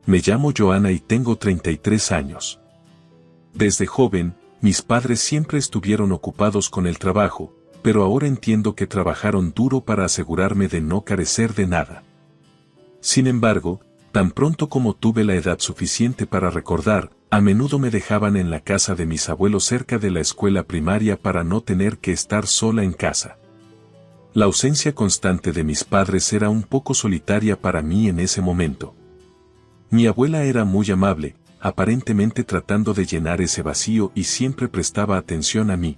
Me llamo Joanna y tengo 33 años. Desde joven, mis padres siempre estuvieron ocupados con el trabajo, pero ahora entiendo que trabajaron duro para asegurarme de no carecer de nada. Sin embargo, tan pronto como tuve la edad suficiente para recordar, a menudo me dejaban en la casa de mis abuelos cerca de la escuela primaria para no tener que estar sola en casa. La ausencia constante de mis padres era un poco solitaria para mí en ese momento. Mi abuela era muy amable, aparentemente tratando de llenar ese vacío y siempre prestaba atención a mí.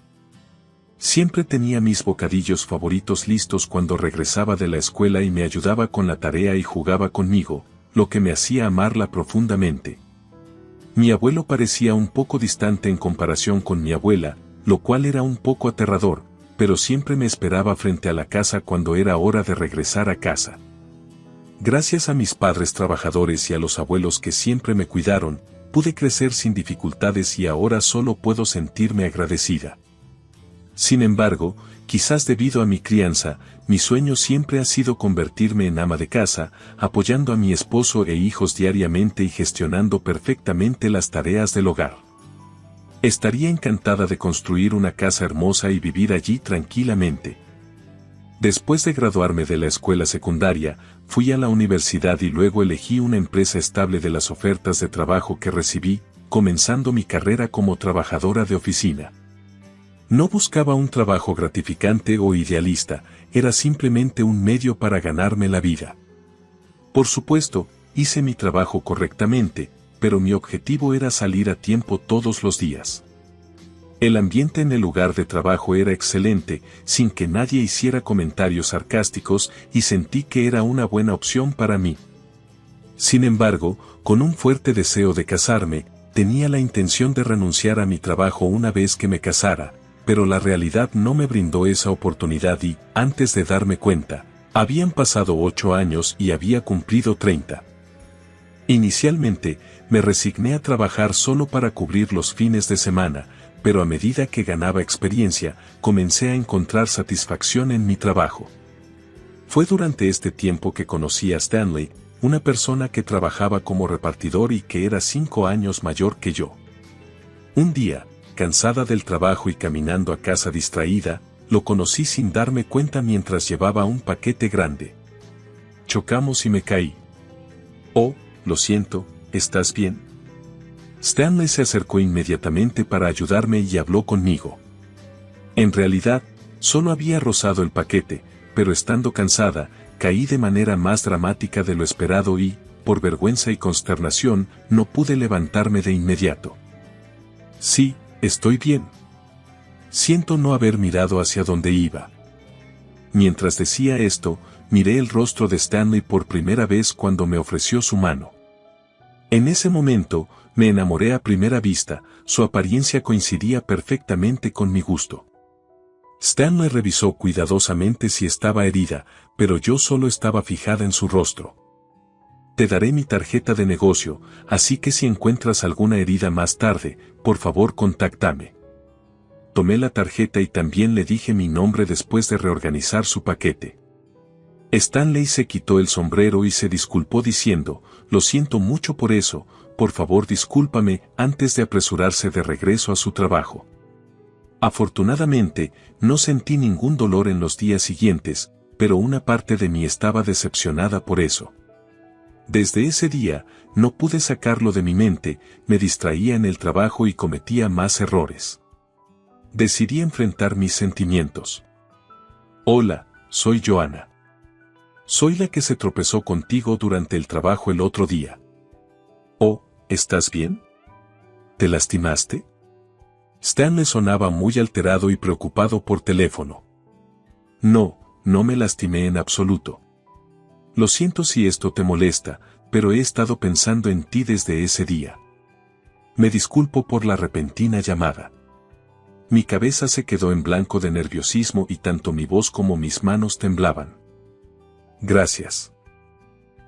Siempre tenía mis bocadillos favoritos listos cuando regresaba de la escuela y me ayudaba con la tarea y jugaba conmigo, lo que me hacía amarla profundamente. Mi abuelo parecía un poco distante en comparación con mi abuela, lo cual era un poco aterrador, pero siempre me esperaba frente a la casa cuando era hora de regresar a casa. Gracias a mis padres trabajadores y a los abuelos que siempre me cuidaron, pude crecer sin dificultades y ahora solo puedo sentirme agradecida. Sin embargo, quizás debido a mi crianza, mi sueño siempre ha sido convertirme en ama de casa, apoyando a mi esposo e hijos diariamente y gestionando perfectamente las tareas del hogar. Estaría encantada de construir una casa hermosa y vivir allí tranquilamente. Después de graduarme de la escuela secundaria, fui a la universidad y luego elegí una empresa estable de las ofertas de trabajo que recibí, comenzando mi carrera como trabajadora de oficina. No buscaba un trabajo gratificante o idealista, era simplemente un medio para ganarme la vida. Por supuesto, hice mi trabajo correctamente, pero mi objetivo era salir a tiempo todos los días. El ambiente en el lugar de trabajo era excelente, sin que nadie hiciera comentarios sarcásticos, y sentí que era una buena opción para mí. Sin embargo, con un fuerte deseo de casarme, tenía la intención de renunciar a mi trabajo una vez que me casara, pero la realidad no me brindó esa oportunidad y, antes de darme cuenta, habían pasado 8 años y había cumplido 30. Inicialmente, me resigné a trabajar solo para cubrir los fines de semana, pero a medida que ganaba experiencia, comencé a encontrar satisfacción en mi trabajo. Fue durante este tiempo que conocí a Stanley, una persona que trabajaba como repartidor y que era 5 años mayor que yo. Un día, cansada del trabajo y caminando a casa distraída, lo conocí sin darme cuenta mientras llevaba un paquete grande. Chocamos y me caí. Oh, lo siento, ¿estás bien? Stanley se acercó inmediatamente para ayudarme y habló conmigo. En realidad, solo había rozado el paquete, pero estando cansada, caí de manera más dramática de lo esperado y, por vergüenza y consternación, no pude levantarme de inmediato. Sí, estoy bien. Siento no haber mirado hacia donde iba. Mientras decía esto, miré el rostro de Stanley por primera vez cuando me ofreció su mano. En ese momento, me enamoré a primera vista, su apariencia coincidía perfectamente con mi gusto. Stanley revisó cuidadosamente si estaba herida, pero yo solo estaba fijada en su rostro. Te daré mi tarjeta de negocio, así que si encuentras alguna herida más tarde, por favor contáctame. Tomé la tarjeta y también le dije mi nombre después de reorganizar su paquete. Stanley se quitó el sombrero y se disculpó diciendo, lo siento mucho por eso, por favor discúlpame, antes de apresurarse de regreso a su trabajo. Afortunadamente, no sentí ningún dolor en los días siguientes, pero una parte de mí estaba decepcionada por eso. Desde ese día, no pude sacarlo de mi mente, me distraía en el trabajo y cometía más errores. Decidí enfrentar mis sentimientos. Hola, soy Joanna. Soy la que se tropezó contigo durante el trabajo el otro día. Oh, ¿estás bien? ¿Te lastimaste? Stanley sonaba muy alterado y preocupado por teléfono. No, no me lastimé en absoluto. Lo siento si esto te molesta, pero he estado pensando en ti desde ese día. Me disculpo por la repentina llamada. Mi cabeza se quedó en blanco de nerviosismo y tanto mi voz como mis manos temblaban. Gracias.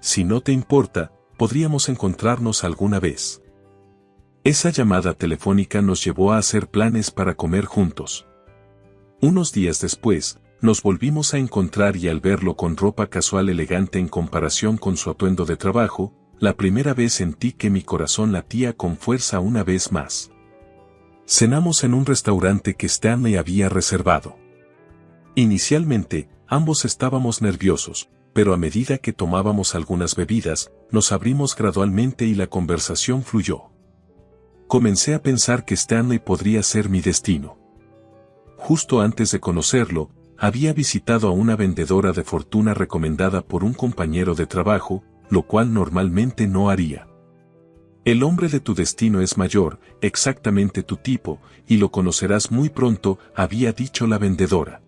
Si no te importa, podríamos encontrarnos alguna vez. Esa llamada telefónica nos llevó a hacer planes para comer juntos. Unos días después, nos volvimos a encontrar y al verlo con ropa casual elegante en comparación con su atuendo de trabajo, la primera vez sentí que mi corazón latía con fuerza una vez más. Cenamos en un restaurante que Stanley había reservado. Inicialmente, ambos estábamos nerviosos, pero a medida que tomábamos algunas bebidas, nos abrimos gradualmente y la conversación fluyó. Comencé a pensar que Stanley podría ser mi destino. Justo antes de conocerlo, había visitado a una vendedora de fortuna recomendada por un compañero de trabajo, lo cual normalmente no haría. El hombre de tu destino es mayor, exactamente tu tipo, y lo conocerás muy pronto, había dicho la vendedora.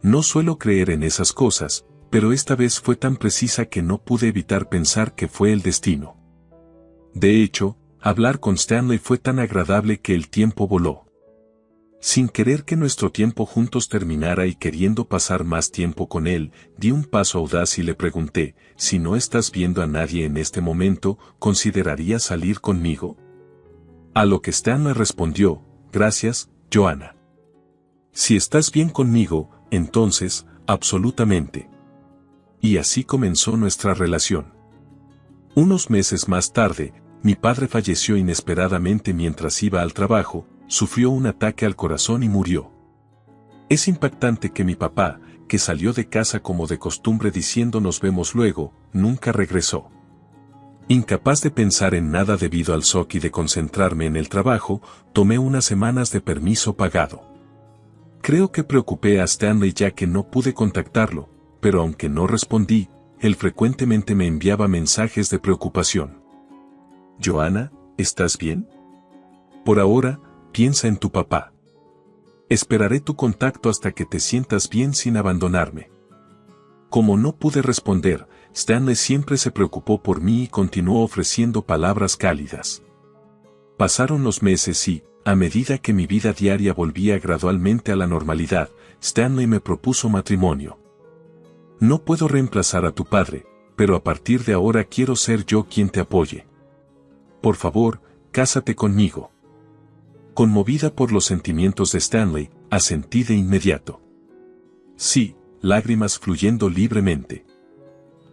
No suelo creer en esas cosas, pero esta vez fue tan precisa que no pude evitar pensar que fue el destino. De hecho, hablar con Stanley fue tan agradable que el tiempo voló. Sin querer que nuestro tiempo juntos terminara y queriendo pasar más tiempo con él, di un paso audaz y le pregunté, si no estás viendo a nadie en este momento, ¿considerarías salir conmigo? A lo que Stanley respondió, gracias, Joanna. Si estás bien conmigo, entonces, absolutamente. Y así comenzó nuestra relación. Unos meses más tarde, mi padre falleció inesperadamente mientras iba al trabajo, sufrió un ataque al corazón y murió. Es impactante que mi papá, que salió de casa como de costumbre diciendo nos vemos luego, nunca regresó. Incapaz de pensar en nada debido al shock y de concentrarme en el trabajo, tomé unas semanas de permiso pagado. Creo que preocupé a Stanley ya que no pude contactarlo, pero aunque no respondí, él frecuentemente me enviaba mensajes de preocupación. Joanna, ¿estás bien? Por ahora, piensa en tu papá. Esperaré tu contacto hasta que te sientas bien sin abandonarme. Como no pude responder, Stanley siempre se preocupó por mí y continuó ofreciendo palabras cálidas. Pasaron los meses y, a medida que mi vida diaria volvía gradualmente a la normalidad, Stanley me propuso matrimonio. No puedo reemplazar a tu padre, pero a partir de ahora quiero ser yo quien te apoye. Por favor, cásate conmigo. Conmovida por los sentimientos de Stanley, asentí de inmediato. Sí, lágrimas fluyendo libremente.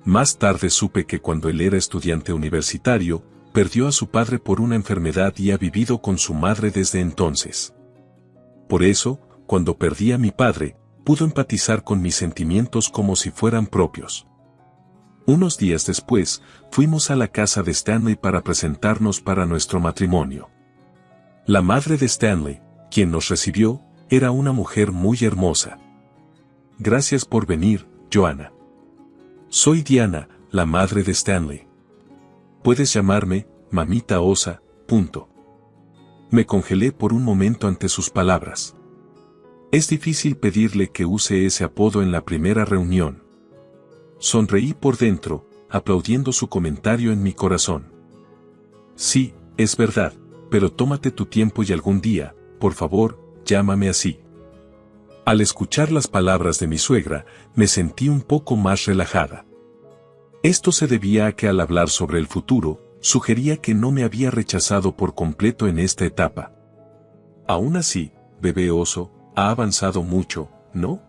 Más tarde supe que cuando él era estudiante universitario, perdió a su padre por una enfermedad y ha vivido con su madre desde entonces. Por eso, cuando perdí a mi padre, pudo empatizar con mis sentimientos como si fueran propios. Unos días después, fuimos a la casa de Stanley para presentarnos para nuestro matrimonio. La madre de Stanley, quien nos recibió, era una mujer muy hermosa. Gracias por venir, Joanna. Soy Diana, la madre de Stanley. Puedes llamarme, mamita osa, punto. Me congelé por un momento ante sus palabras. Es difícil pedirle que use ese apodo en la primera reunión. Sonreí por dentro, aplaudiendo su comentario en mi corazón. Sí, es verdad, pero tómate tu tiempo y algún día, por favor, llámame así. Al escuchar las palabras de mi suegra, me sentí un poco más relajada. Esto se debía a que al hablar sobre el futuro, sugería que no me había rechazado por completo en esta etapa. Aún así, bebé oso, ha avanzado mucho, ¿no?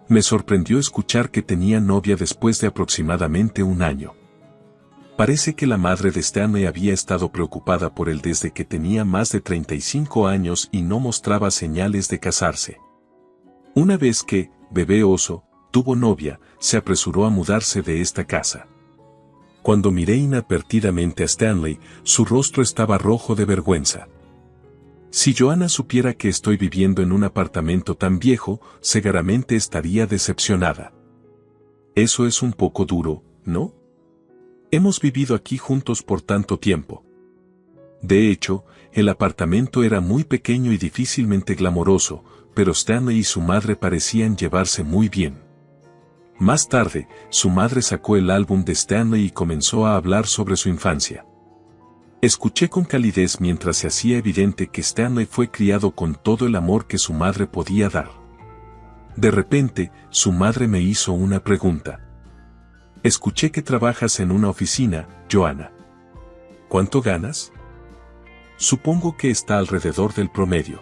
Me sorprendió escuchar que tenía novia después de aproximadamente un año. Parece que la madre de Stanley había estado preocupada por él desde que tenía más de 35 años y no mostraba señales de casarse. Una vez que, bebé oso, tuvo novia, se apresuró a mudarse de esta casa. Cuando miré inadvertidamente a Stanley, su rostro estaba rojo de vergüenza. Si Joanna supiera que estoy viviendo en un apartamento tan viejo, seguramente estaría decepcionada. Eso es un poco duro, ¿no? Hemos vivido aquí juntos por tanto tiempo. De hecho, el apartamento era muy pequeño y difícilmente glamoroso, pero Stanley y su madre parecían llevarse muy bien. Más tarde, su madre sacó el álbum de Stanley y comenzó a hablar sobre su infancia. Escuché con calidez mientras se hacía evidente que Stanley fue criado con todo el amor que su madre podía dar. De repente, su madre me hizo una pregunta. Escuché que trabajas en una oficina, Joanna. ¿Cuánto ganas? Supongo que está alrededor del promedio.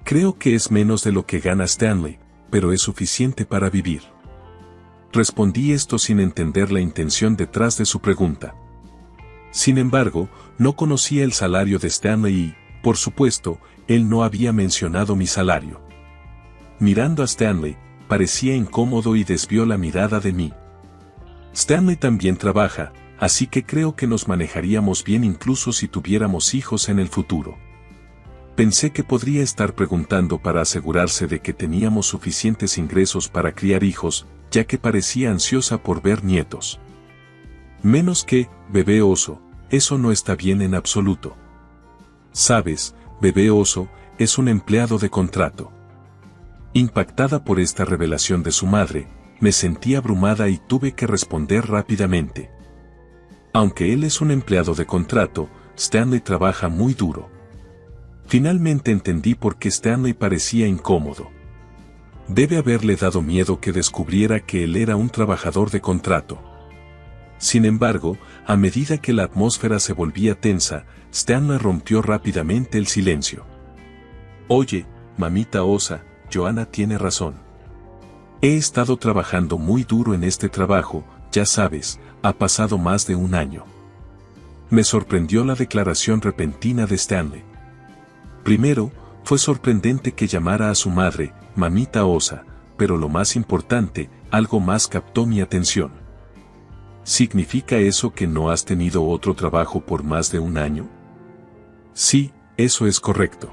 Creo que es menos de lo que gana Stanley, pero es suficiente para vivir. Respondí esto sin entender la intención detrás de su pregunta. Sin embargo, no conocía el salario de Stanley y, por supuesto, él no había mencionado mi salario. Mirando a Stanley, parecía incómodo y desvió la mirada de mí. Stanley también trabaja, así que creo que nos manejaríamos bien incluso si tuviéramos hijos en el futuro. Pensé que podría estar preguntando para asegurarse de que teníamos suficientes ingresos para criar hijos, ya que parecía ansiosa por ver nietos. Menos que, bebé oso, eso no está bien en absoluto. Sabes, bebé oso, es un empleado de contrato. Impactada por esta revelación de su madre, me sentí abrumada y tuve que responder rápidamente. Aunque él es un empleado de contrato, Stanley trabaja muy duro. Finalmente entendí por qué Stanley parecía incómodo. Debe haberle dado miedo que descubriera que él era un trabajador de contrato. Sin embargo, a medida que la atmósfera se volvía tensa, Stanley rompió rápidamente el silencio. Oye, mamita osa, Joanna tiene razón. He estado trabajando muy duro en este trabajo, ya sabes, ha pasado más de un año. Me sorprendió la declaración repentina de Stanley. Primero, fue sorprendente que llamara a su madre, mamita osa, pero lo más importante, algo más captó mi atención. ¿Significa eso que no has tenido otro trabajo por más de un año? Sí, eso es correcto.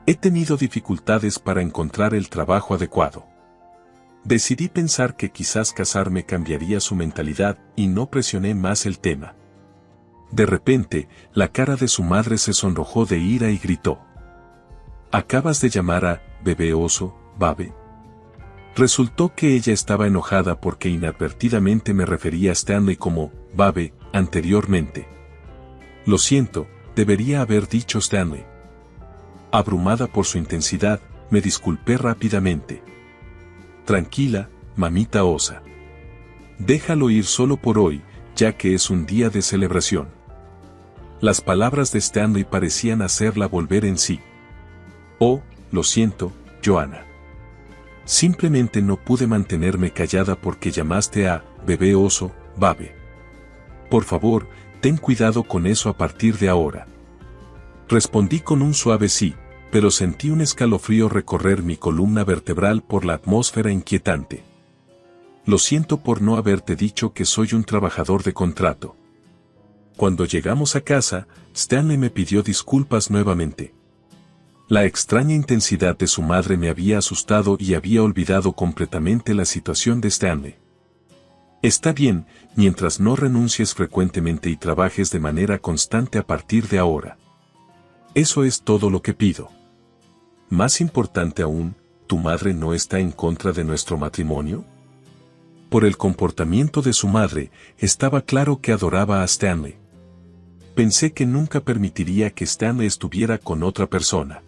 He tenido dificultades para encontrar el trabajo adecuado. Decidí pensar que quizás casarme cambiaría su mentalidad y no presioné más el tema. De repente, la cara de su madre se sonrojó de ira y gritó. ¿Acabas de llamar a bebé oso, Babe? Resultó que ella estaba enojada porque inadvertidamente me refería a Stanley como Babe anteriormente. Lo siento, debería haber dicho Stanley. Abrumada por su intensidad, me disculpé rápidamente. Tranquila, mamita osa. Déjalo ir solo por hoy, ya que es un día de celebración. Las palabras de Stanley parecían hacerla volver en sí. Oh, lo siento, Joanna. Simplemente no pude mantenerme callada porque llamaste a bebé oso, Babe. Por favor, ten cuidado con eso a partir de ahora. Respondí con un suave sí, pero sentí un escalofrío recorrer mi columna vertebral por la atmósfera inquietante. Lo siento por no haberte dicho que soy un trabajador de contrato. Cuando llegamos a casa, Stanley me pidió disculpas nuevamente. La extraña intensidad de su madre me había asustado y había olvidado completamente la situación de Stanley. Está bien, mientras no renuncies frecuentemente y trabajes de manera constante a partir de ahora. Eso es todo lo que pido. Más importante aún, ¿tu madre no está en contra de nuestro matrimonio? Por el comportamiento de su madre, estaba claro que adoraba a Stanley. Pensé que nunca permitiría que Stanley estuviera con otra persona.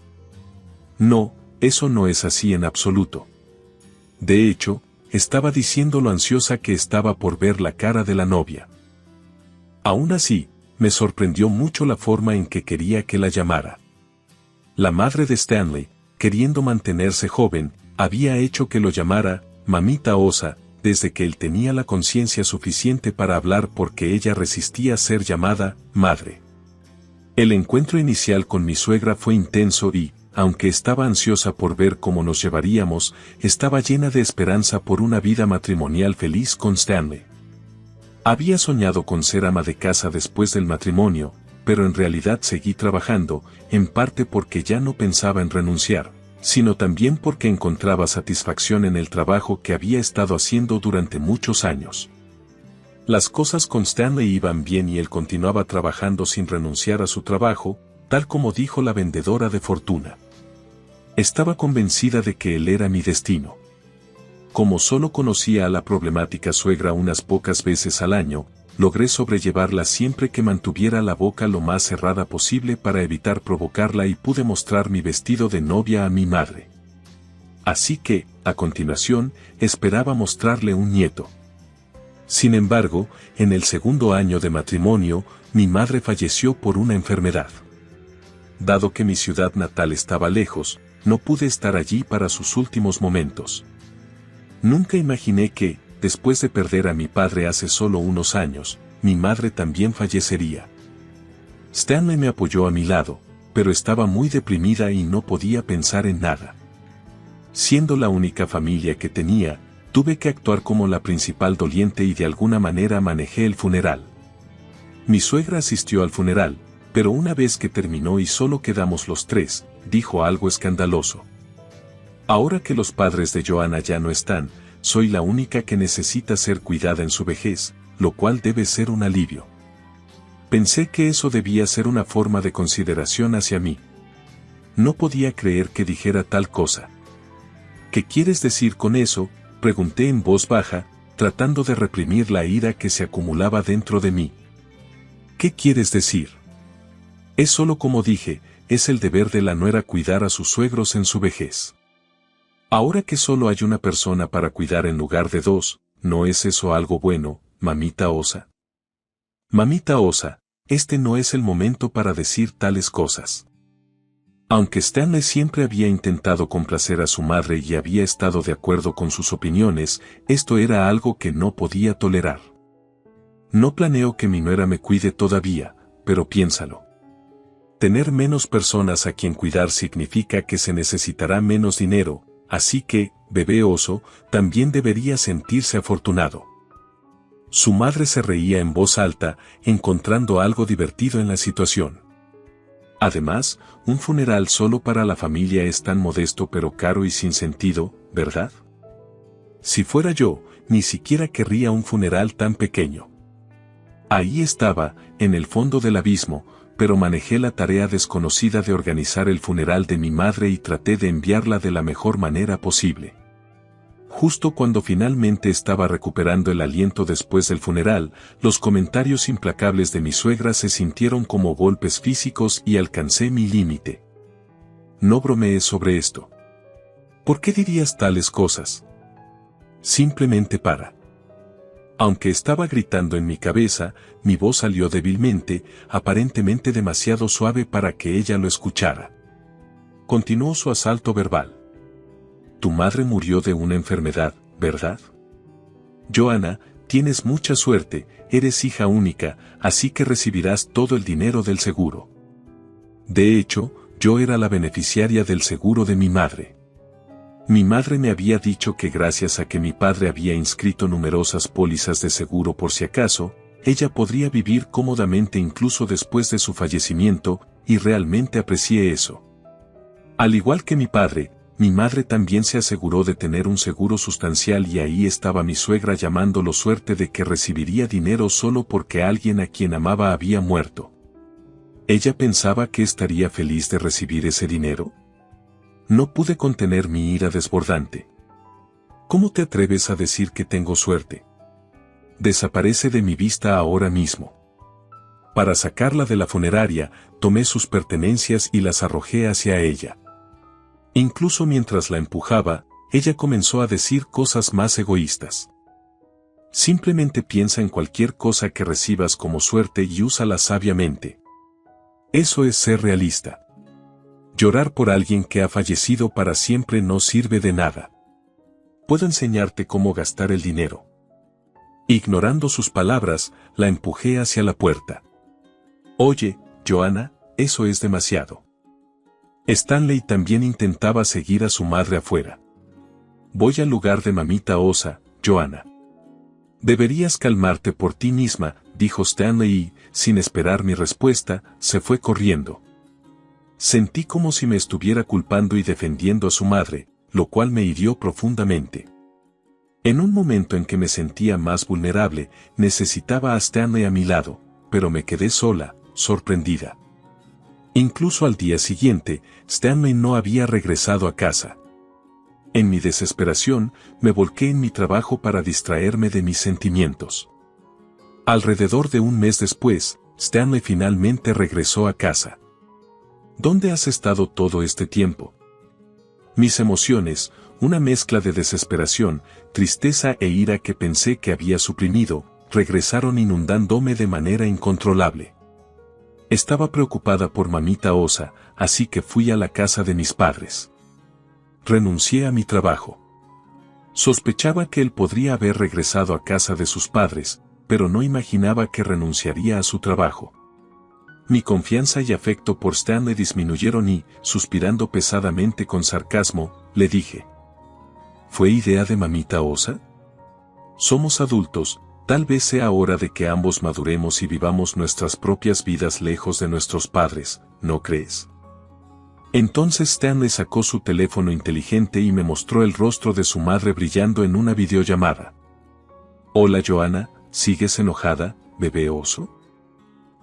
No, eso no es así en absoluto. De hecho, estaba diciendo lo ansiosa que estaba por ver la cara de la novia. Aún así, me sorprendió mucho la forma en que quería que la llamara. La madre de Stanley, queriendo mantenerse joven, había hecho que lo llamara mamita osa, desde que él tenía la conciencia suficiente para hablar porque ella resistía ser llamada madre. El encuentro inicial con mi suegra fue intenso y, aunque estaba ansiosa por ver cómo nos llevaríamos, estaba llena de esperanza por una vida matrimonial feliz con Stanley. Había soñado con ser ama de casa después del matrimonio, pero en realidad seguí trabajando, en parte porque ya no pensaba en renunciar, sino también porque encontraba satisfacción en el trabajo que había estado haciendo durante muchos años. Las cosas con Stanley iban bien y él continuaba trabajando sin renunciar a su trabajo, tal como dijo la vendedora de fortuna. Estaba convencida de que él era mi destino. Como solo conocía a la problemática suegra unas pocas veces al año, logré sobrellevarla siempre que mantuviera la boca lo más cerrada posible para evitar provocarla y pude mostrar mi vestido de novia a mi madre. Así que, a continuación, esperaba mostrarle un nieto. Sin embargo, en el segundo año de matrimonio, mi madre falleció por una enfermedad. Dado que mi ciudad natal estaba lejos, no pude estar allí para sus últimos momentos. Nunca imaginé que, después de perder a mi padre hace solo unos años, mi madre también fallecería. Stanley me apoyó a mi lado, pero estaba muy deprimida y no podía pensar en nada. Siendo la única familia que tenía, tuve que actuar como la principal doliente y de alguna manera manejé el funeral. Mi suegra asistió al funeral, pero una vez que terminó y solo quedamos los tres, dijo algo escandaloso. Ahora que los padres de Joanna ya no están, soy la única que necesita ser cuidada en su vejez, lo cual debe ser un alivio. Pensé que eso debía ser una forma de consideración hacia mí. No podía creer que dijera tal cosa. ¿Qué quieres decir con eso?, pregunté en voz baja, tratando de reprimir la ira que se acumulaba dentro de mí. ¿Qué quieres decir? Es solo como dije, es el deber de la nuera cuidar a sus suegros en su vejez. Ahora que solo hay una persona para cuidar en lugar de dos, ¿no es eso algo bueno, mamita Osa? Mamita Osa, este no es el momento para decir tales cosas. Aunque Stanley siempre había intentado complacer a su madre y había estado de acuerdo con sus opiniones, esto era algo que no podía tolerar. No planeo que mi nuera me cuide todavía, pero piénsalo. Tener menos personas a quien cuidar significa que se necesitará menos dinero, así que, bebé oso, también debería sentirse afortunado. Su madre se reía en voz alta, encontrando algo divertido en la situación. Además, un funeral solo para la familia es tan modesto pero caro y sin sentido, ¿verdad? Si fuera yo, ni siquiera querría un funeral tan pequeño. Ahí estaba, en el fondo del abismo, pero manejé la tarea desconocida de organizar el funeral de mi madre y traté de enviarla de la mejor manera posible. Justo cuando finalmente estaba recuperando el aliento después del funeral, los comentarios implacables de mi suegra se sintieron como golpes físicos y alcancé mi límite. No bromees sobre esto. ¿Por qué dirías tales cosas? Simplemente para. Aunque estaba gritando en mi cabeza, mi voz salió débilmente, aparentemente demasiado suave para que ella lo escuchara. Continuó su asalto verbal. Tu madre murió de una enfermedad, ¿verdad? Joanna, tienes mucha suerte, eres hija única, así que recibirás todo el dinero del seguro. De hecho, yo era la beneficiaria del seguro de mi madre. Mi madre me había dicho que gracias a que mi padre había inscrito numerosas pólizas de seguro por si acaso, ella podría vivir cómodamente incluso después de su fallecimiento, y realmente aprecié eso. Al igual que mi padre, mi madre también se aseguró de tener un seguro sustancial y ahí estaba mi suegra llamándolo suerte de que recibiría dinero solo porque alguien a quien amaba había muerto. ¿Ella pensaba que estaría feliz de recibir ese dinero? No pude contener mi ira desbordante. ¿Cómo te atreves a decir que tengo suerte? Desaparece de mi vista ahora mismo. Para sacarla de la funeraria, tomé sus pertenencias y las arrojé hacia ella. Incluso mientras la empujaba, ella comenzó a decir cosas más egoístas. Simplemente piensa en cualquier cosa que recibas como suerte y úsala sabiamente. Eso es ser realista. Llorar por alguien que ha fallecido para siempre no sirve de nada. Puedo enseñarte cómo gastar el dinero. Ignorando sus palabras, la empujé hacia la puerta. Oye, Joanna, eso es demasiado. Stanley también intentaba seguir a su madre afuera. Voy al lugar de mamita Osa, Joanna. Deberías calmarte por ti misma, dijo Stanley y, sin esperar mi respuesta, se fue corriendo. Sentí como si me estuviera culpando y defendiendo a su madre, lo cual me hirió profundamente. En un momento en que me sentía más vulnerable, necesitaba a Stanley a mi lado, pero me quedé sola, sorprendida. Incluso al día siguiente, Stanley no había regresado a casa. En mi desesperación, me volqué en mi trabajo para distraerme de mis sentimientos. Alrededor de un mes después, Stanley finalmente regresó a casa. ¿Dónde has estado todo este tiempo? Mis emociones, una mezcla de desesperación, tristeza e ira que pensé que había suprimido, regresaron inundándome de manera incontrolable. Estaba preocupada por mamita Osa, así que fui a la casa de mis padres. Renuncié a mi trabajo. Sospechaba que él podría haber regresado a casa de sus padres, pero no imaginaba que renunciaría a su trabajo. Mi confianza y afecto por Stanley disminuyeron y, suspirando pesadamente con sarcasmo, le dije: ¿fue idea de mamita Osa? Somos adultos, tal vez sea hora de que ambos maduremos y vivamos nuestras propias vidas lejos de nuestros padres, ¿no crees? Entonces Stanley sacó su teléfono inteligente y me mostró el rostro de su madre brillando en una videollamada. Hola Joanna, ¿sigues enojada, bebé oso?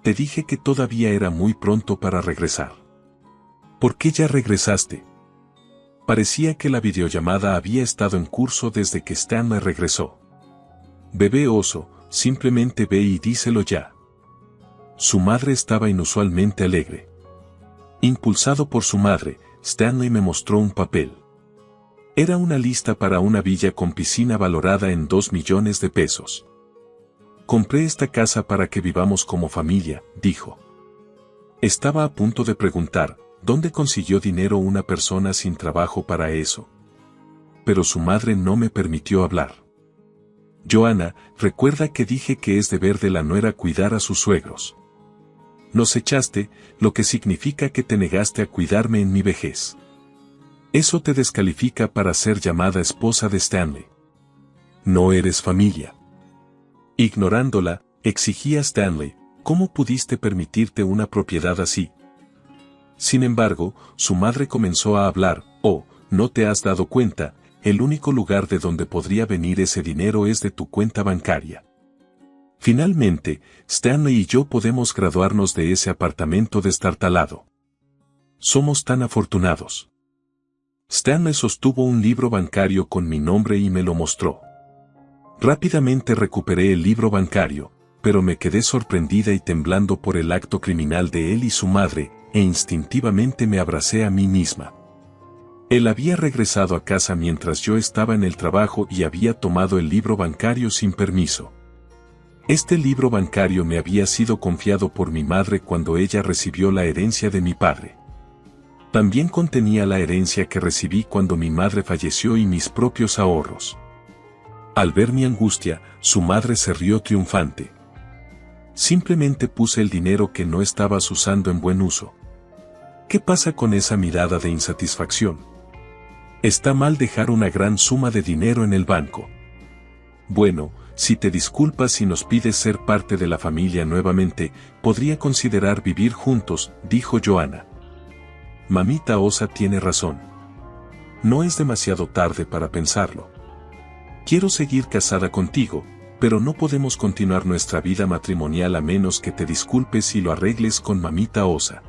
Te dije que todavía era muy pronto para regresar. ¿Por qué ya regresaste? Parecía que la videollamada había estado en curso desde que Stanley regresó. Bebé oso, simplemente ve y díselo ya. Su madre estaba inusualmente alegre. Impulsado por su madre, Stanley me mostró un papel. Era una lista para una villa con piscina valorada en 2 millones de pesos. Compré esta casa para que vivamos como familia, dijo. Estaba a punto de preguntar, ¿dónde consiguió dinero una persona sin trabajo para eso? Pero su madre no me permitió hablar. Joanna, recuerda que dije que es deber de la nuera cuidar a sus suegros. Nos echaste, lo que significa que te negaste a cuidarme en mi vejez. Eso te descalifica para ser llamada esposa de Stanley. No eres familia. Ignorándola, exigía Stanley, ¿cómo pudiste permitirte una propiedad así? Sin embargo, su madre comenzó a hablar. Oh, ¿no te has dado cuenta? El único lugar de donde podría venir ese dinero es de tu cuenta bancaria. Finalmente, Stanley y yo podemos graduarnos de ese apartamento destartalado. Somos tan afortunados. Stanley sostuvo un libro bancario con mi nombre y me lo mostró. Rápidamente recuperé el libro bancario, pero me quedé sorprendida y temblando por el acto criminal de él y su madre, e instintivamente me abracé a mí misma. Él había regresado a casa mientras yo estaba en el trabajo y había tomado el libro bancario sin permiso. Este libro bancario me había sido confiado por mi madre cuando ella recibió la herencia de mi padre. También contenía la herencia que recibí cuando mi madre falleció y mis propios ahorros. Al ver mi angustia, su madre se rió triunfante. Simplemente puse el dinero que no estabas usando en buen uso. ¿Qué pasa con esa mirada de insatisfacción? Está mal dejar una gran suma de dinero en el banco. Bueno, si te disculpas y nos pides ser parte de la familia nuevamente, podría considerar vivir juntos, dijo Joanna. Mamita Osa tiene razón. No es demasiado tarde para pensarlo. Quiero seguir casada contigo, pero no podemos continuar nuestra vida matrimonial a menos que te disculpes y lo arregles con Mamita Osa.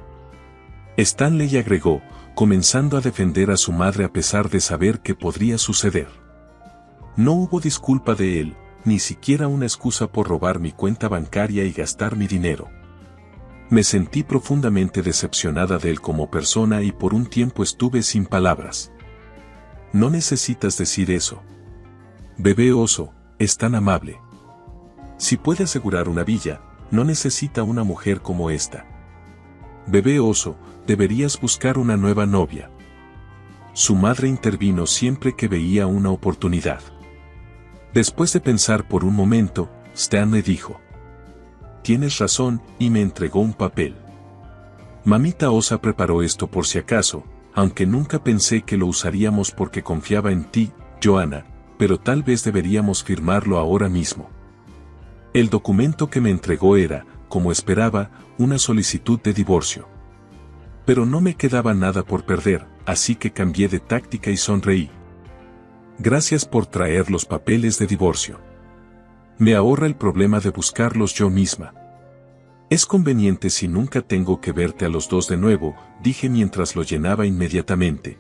Stanley agregó, comenzando a defender a su madre a pesar de saber que podría suceder. No hubo disculpa de él, ni siquiera una excusa por robar mi cuenta bancaria y gastar mi dinero. Me sentí profundamente decepcionada de él como persona y por un tiempo estuve sin palabras. No necesitas decir eso. Bebé oso, es tan amable. Si puede asegurar una villa, no necesita una mujer como esta. Bebé oso, deberías buscar una nueva novia. Su madre intervino siempre que veía una oportunidad. Después de pensar por un momento, Stanley dijo: tienes razón, y me entregó un papel. Mamita Osa preparó esto por si acaso, aunque nunca pensé que lo usaríamos porque confiaba en ti, Joanna, pero tal vez deberíamos firmarlo ahora mismo. El documento que me entregó era, como esperaba, una solicitud de divorcio. Pero no me quedaba nada por perder, así que cambié de táctica y sonreí. Gracias por traer los papeles de divorcio. Me ahorra el problema de buscarlos yo misma. Es conveniente si nunca tengo que verte a los dos de nuevo, dije mientras lo llenaba inmediatamente.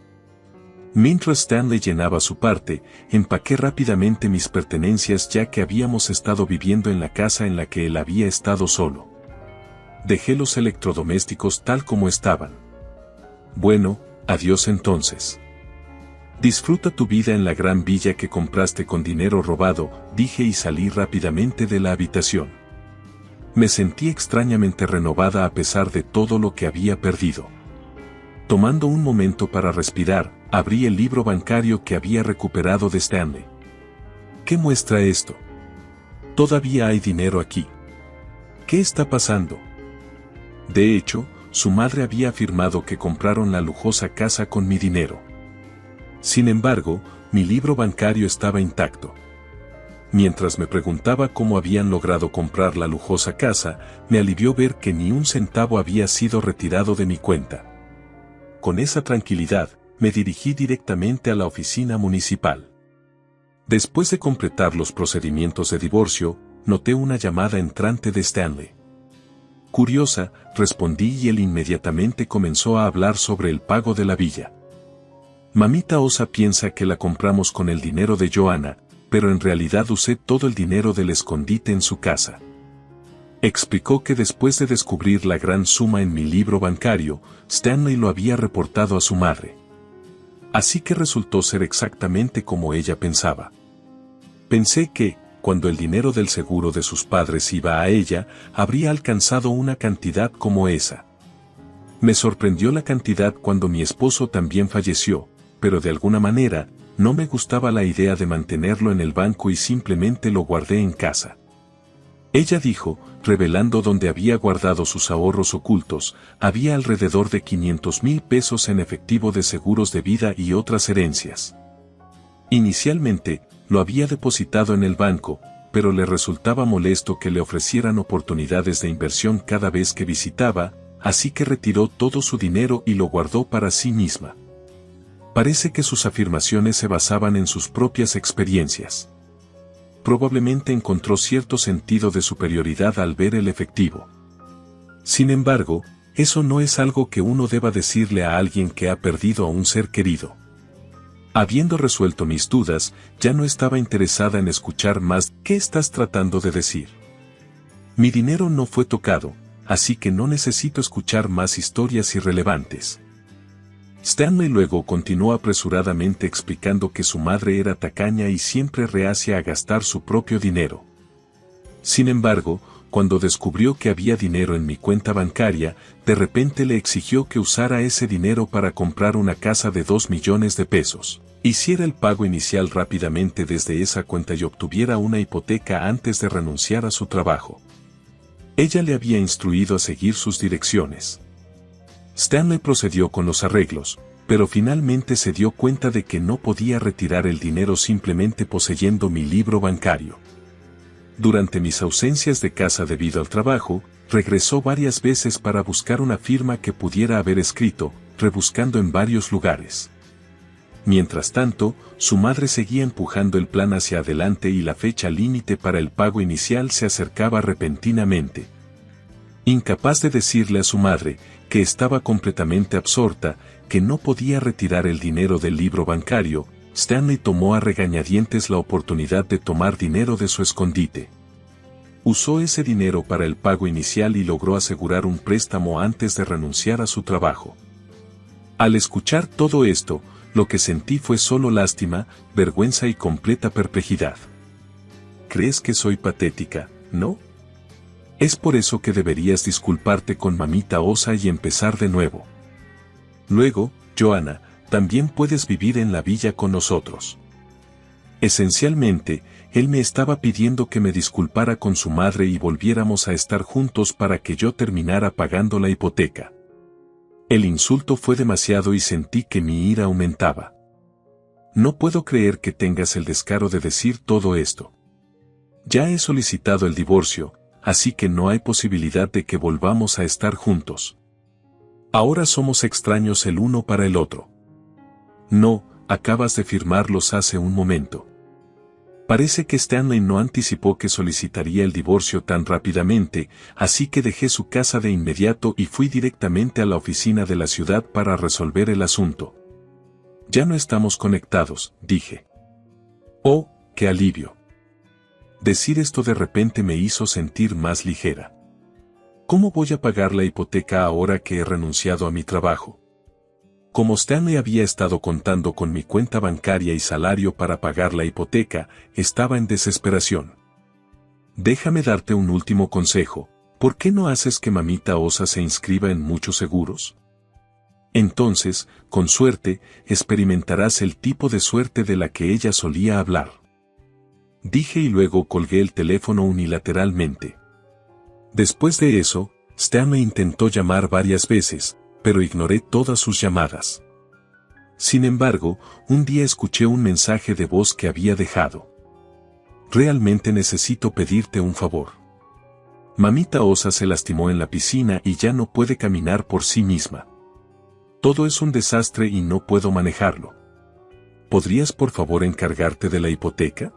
Mientras Stanley llenaba su parte, empaqué rápidamente mis pertenencias ya que habíamos estado viviendo en la casa en la que él había estado solo. Dejé los electrodomésticos tal como estaban. Bueno, adiós entonces. Disfruta tu vida en la gran villa que compraste con dinero robado, dije y salí rápidamente de la habitación. Me sentí extrañamente renovada a pesar de todo lo que había perdido. Tomando un momento para respirar, abrí el libro bancario que había recuperado de Stanley. ¿Qué muestra esto? Todavía hay dinero aquí. ¿Qué está pasando? De hecho, su madre había afirmado que compraron la lujosa casa con mi dinero. Sin embargo, mi libro bancario estaba intacto. Mientras me preguntaba cómo habían logrado comprar la lujosa casa, me alivió ver que ni un centavo había sido retirado de mi cuenta. Con esa tranquilidad, me dirigí directamente a la oficina municipal. Después de completar los procedimientos de divorcio, noté una llamada entrante de Stanley. Curiosa, respondí y él inmediatamente comenzó a hablar sobre el pago de la villa. Mamita Osa piensa que la compramos con el dinero de Joanna, pero en realidad usé todo el dinero del escondite en su casa. Explicó que después de descubrir la gran suma en mi libro bancario, Stanley lo había reportado a su madre. Así que resultó ser exactamente como ella pensaba. Pensé que, cuando el dinero del seguro de sus padres iba a ella, habría alcanzado una cantidad como esa. Me sorprendió la cantidad cuando mi esposo también falleció, pero de alguna manera, no me gustaba la idea de mantenerlo en el banco y simplemente lo guardé en casa. Ella dijo, revelando dónde había guardado sus ahorros ocultos, había alrededor de 500,000 pesos en efectivo de seguros de vida y otras herencias. Inicialmente, lo había depositado en el banco, pero le resultaba molesto que le ofrecieran oportunidades de inversión cada vez que visitaba, así que retiró todo su dinero y lo guardó para sí misma. Parece que sus afirmaciones se basaban en sus propias experiencias. Probablemente encontró cierto sentido de superioridad al ver el efectivo. Sin embargo, eso no es algo que uno deba decirle a alguien que ha perdido a un ser querido. Habiendo resuelto mis dudas, ya no estaba interesada en escuchar más. ¿Qué estás tratando de decir? Mi dinero no fue tocado, así que no necesito escuchar más historias irrelevantes. Stanley luego continuó apresuradamente explicando que su madre era tacaña y siempre reacia a gastar su propio dinero. Sin embargo, cuando descubrió que había dinero en mi cuenta bancaria, de repente le exigió que usara ese dinero para comprar una casa de 2 millones de pesos. Hiciera el pago inicial rápidamente desde esa cuenta y obtuviera una hipoteca antes de renunciar a su trabajo. Ella le había instruido a seguir sus direcciones. Stanley procedió con los arreglos, pero finalmente se dio cuenta de que no podía retirar el dinero simplemente poseyendo mi libro bancario. Durante mis ausencias de casa debido al trabajo, regresó varias veces para buscar una firma que pudiera haber escrito, rebuscando en varios lugares. Mientras tanto, su madre seguía empujando el plan hacia adelante y la fecha límite para el pago inicial se acercaba repentinamente. Incapaz de decirle a su madre, que estaba completamente absorta, que no podía retirar el dinero del libro bancario, Stanley tomó a regañadientes la oportunidad de tomar dinero de su escondite. Usó ese dinero para el pago inicial y logró asegurar un préstamo antes de renunciar a su trabajo. Al escuchar todo esto, lo que sentí fue solo lástima, vergüenza y completa perplejidad. ¿Crees que soy patética, no? Es por eso que deberías disculparte con mamita Osa y empezar de nuevo. Luego, Joanna, también puedes vivir en la villa con nosotros. Esencialmente, él me estaba pidiendo que me disculpara con su madre y volviéramos a estar juntos para que yo terminara pagando la hipoteca. El insulto fue demasiado y sentí que mi ira aumentaba. No puedo creer que tengas el descaro de decir todo esto. Ya he solicitado el divorcio, así que no hay posibilidad de que volvamos a estar juntos. Ahora somos extraños el uno para el otro. No, acabas de firmarlos hace un momento. Parece que Stanley no anticipó que solicitaría el divorcio tan rápidamente, así que dejé su casa de inmediato y fui directamente a la oficina de la ciudad para resolver el asunto. Ya no estamos conectados, dije. Oh, qué alivio. Decir esto de repente me hizo sentir más ligera. ¿Cómo voy a pagar la hipoteca ahora que he renunciado a mi trabajo? Como Stanley había estado contando con mi cuenta bancaria y salario para pagar la hipoteca, estaba en desesperación. Déjame darte un último consejo, ¿por qué no haces que mamita Osa se inscriba en muchos seguros? Entonces, con suerte, experimentarás el tipo de suerte de la que ella solía hablar. Dije y luego colgué el teléfono unilateralmente. Después de eso, Stanley intentó llamar varias veces, pero ignoré todas sus llamadas. Sin embargo, un día escuché un mensaje de voz que había dejado. Realmente necesito pedirte un favor. Mamita Osa se lastimó en la piscina y ya no puede caminar por sí misma. Todo es un desastre y no puedo manejarlo. ¿Podrías por favor encargarte de la hipoteca?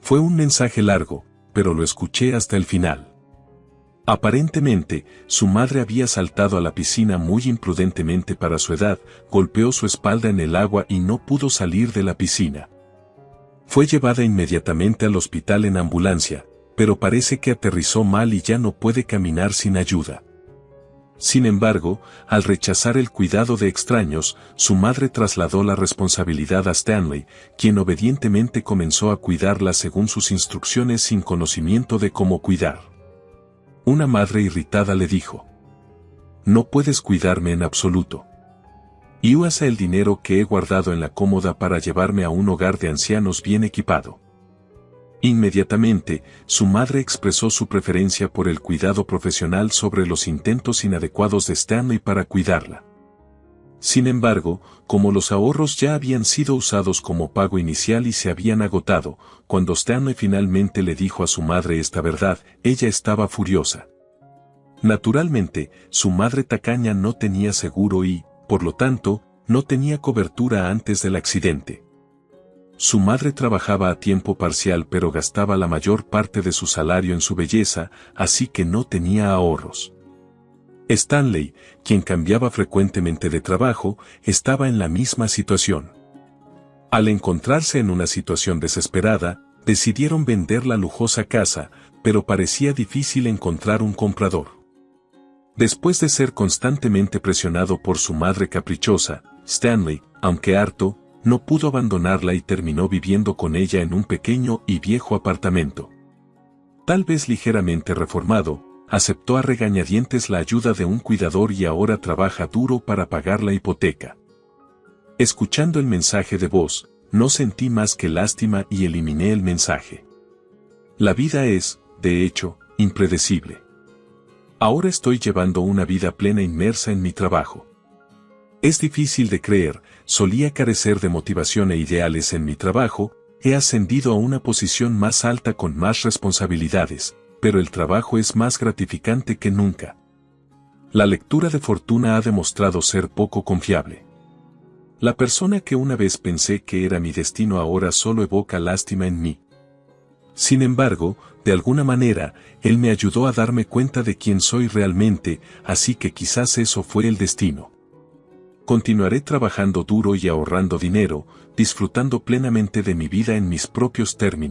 Fue un mensaje largo, pero lo escuché hasta el final. Aparentemente, su madre había saltado a la piscina muy imprudentemente para su edad, golpeó su espalda en el agua y no pudo salir de la piscina. Fue llevada inmediatamente al hospital en ambulancia, pero parece que aterrizó mal y ya no puede caminar sin ayuda. Sin embargo, al rechazar el cuidado de extraños, su madre trasladó la responsabilidad a Stanley, quien obedientemente comenzó a cuidarla según sus instrucciones sin conocimiento de cómo cuidar. Una madre irritada le dijo: «No puedes cuidarme en absoluto. Y usa el dinero que he guardado en la cómoda para llevarme a un hogar de ancianos bien equipado». Inmediatamente, su madre expresó su preferencia por el cuidado profesional sobre los intentos inadecuados de Stanley para cuidarla. Sin embargo, como los ahorros ya habían sido usados como pago inicial y se habían agotado, cuando Stanley finalmente le dijo a su madre esta verdad, ella estaba furiosa. Naturalmente, su madre tacaña no tenía seguro y, por lo tanto, no tenía cobertura antes del accidente. Su madre trabajaba a tiempo parcial pero gastaba la mayor parte de su salario en su belleza, así que no tenía ahorros. Stanley, quien cambiaba frecuentemente de trabajo, estaba en la misma situación. Al encontrarse en una situación desesperada, decidieron vender la lujosa casa, pero parecía difícil encontrar un comprador. Después de ser constantemente presionado por su madre caprichosa, Stanley, aunque harto, no pudo abandonarla y terminó viviendo con ella en un pequeño y viejo apartamento. Tal vez ligeramente reformado, aceptó a regañadientes la ayuda de un cuidador y ahora trabaja duro para pagar la hipoteca. Escuchando el mensaje de voz, no sentí más que lástima y eliminé el mensaje. La vida es, de hecho, impredecible. Ahora estoy llevando una vida plena inmersa en mi trabajo. Es difícil de creer, solía carecer de motivación e ideales en mi trabajo, he ascendido a una posición más alta con más responsabilidades, pero el trabajo es más gratificante que nunca. La lectura de fortuna ha demostrado ser poco confiable. La persona que una vez pensé que era mi destino ahora solo evoca lástima en mí. Sin embargo, de alguna manera, él me ayudó a darme cuenta de quién soy realmente, así que quizás eso fue el destino. Continuaré trabajando duro y ahorrando dinero, disfrutando plenamente de mi vida en mis propios términos.